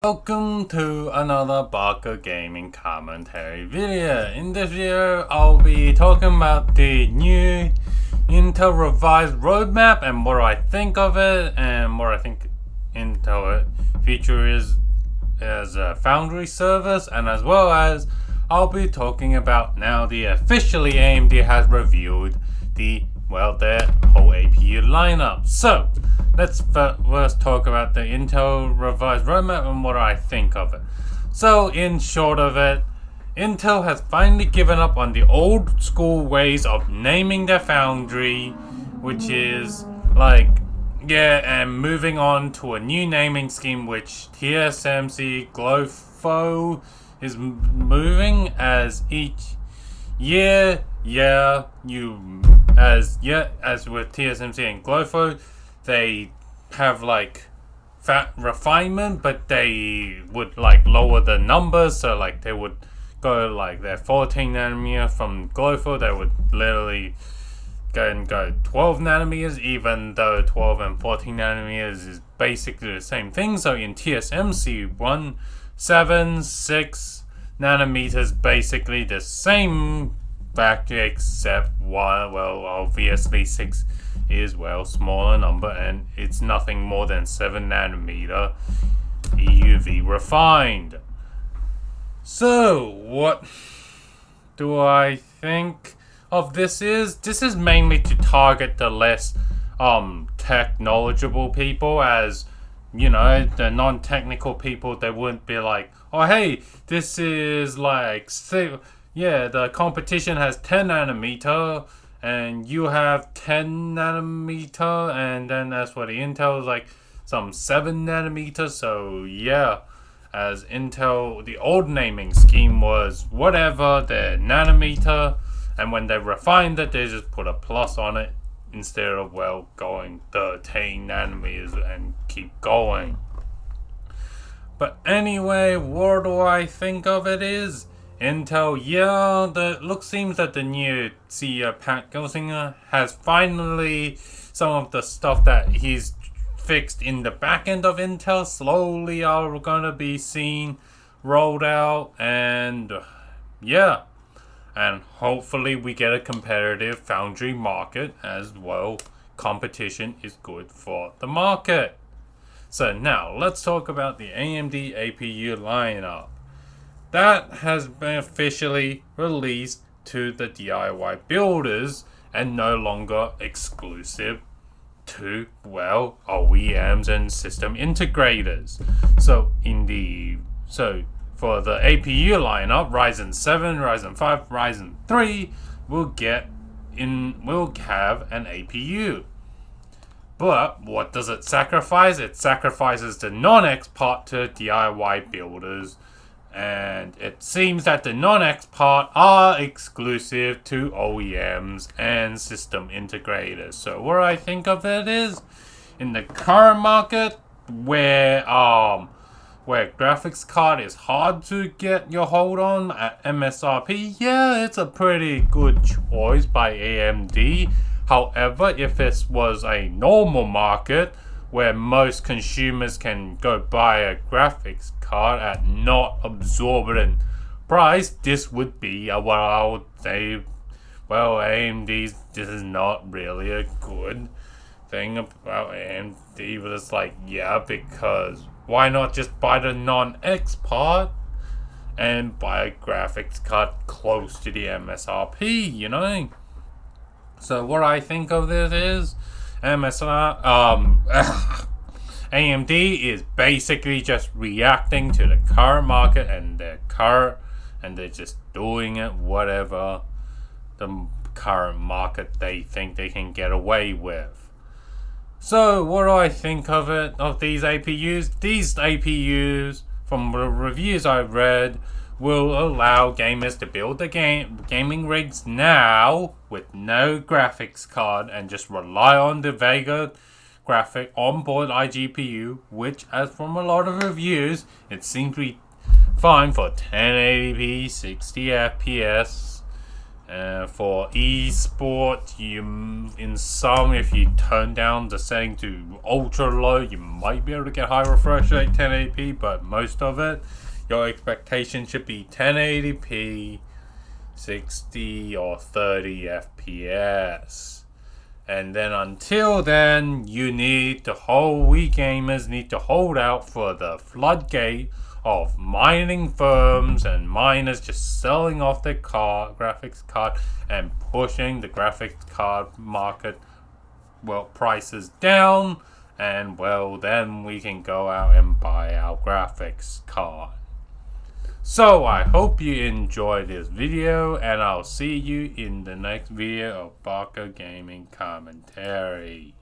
Welcome to another Baka gaming commentary video. In this video, I'll be talking about the new Intel revised roadmap and what I think of it, and what I think Intel future is as a foundry service, and as well as I'll be talking about now the officially AMD has reviewed their whole APU lineup. So let's first talk about the Intel revised roadmap and what I think of it. So in short of it, Intel has finally given up on the old school ways of naming their foundry, which is and moving on to a new naming scheme which TSMC Glofo is moving as each year. As with TSMC and Glofo, they have fat refinement, but they would lower the numbers. So they would go their 14 nanometer from Glofo, they would literally go 12 nanometers, even though 12 and 14 nanometers is basically the same thing. So in TSMC 7, 6 nanometers, basically the same factory, except obviously 6 is smaller number, and it's nothing more than 7 nanometer EUV refined. So what do I think of this is mainly to target the less tech knowledgeable people, as the non-technical people, they wouldn't be like, oh hey, this is the competition has 10 nanometer and you have 10 nanometer, and then as for the Intel is some 7 nanometer. So as Intel, the old naming scheme was whatever the nanometer, and when they refined it, they just put a plus on it instead of going 13 nanometers and keep going. But anyway, what do I think of it is Intel, seems that the new CEO Pat Gelsinger has finally some of the stuff that he's fixed in the back end of Intel slowly are going to be seen rolled out, and hopefully we get a competitive foundry market as well. Competition is good for the market. So now let's talk about the AMD APU lineup. That has been officially released to the DIY builders and no longer exclusive to OEMs and system integrators. So for the APU lineup, Ryzen 7, Ryzen 5, Ryzen 3 will have an APU. But what does it sacrifice? It sacrifices the non-X part to DIY builders. And it seems that the non-X part are exclusive to OEMs and system integrators. So what I think of it is, in the current market where graphics card is hard to get your hold on at MSRP, it's a pretty good choice by AMD. However, if this was a normal market where most consumers can go buy a graphics card at not absorbent price, this would be what I would say, AMD's, this is not really a good thing about AMD, but it's because why not just buy the non-X part and buy a graphics card close to the MSRP, So what I think of this is AMD is basically just reacting to the current market, and they're just doing it whatever the current market they think they can get away with. So what do I think of these APUs? These APUs, from the reviews I've read, will allow gamers to build the gaming rigs now with no graphics card and just rely on the Vega graphic onboard iGPU, which, as from a lot of reviews, it seems to be fine for 1080p 60 FPS For esport, if you turn down the setting to ultra low, you might be able to get high refresh rate 1080p, but most of it, your expectation should be 1080p, 60 or 30 FPS. And then until then, we gamers need to hold out for the floodgate of mining firms and miners just selling off their graphics card and pushing the graphics card market prices down, and then we can go out and buy our graphics card. So I hope you enjoyed this video, and I'll see you in the next video of Baka Gaming Commentary.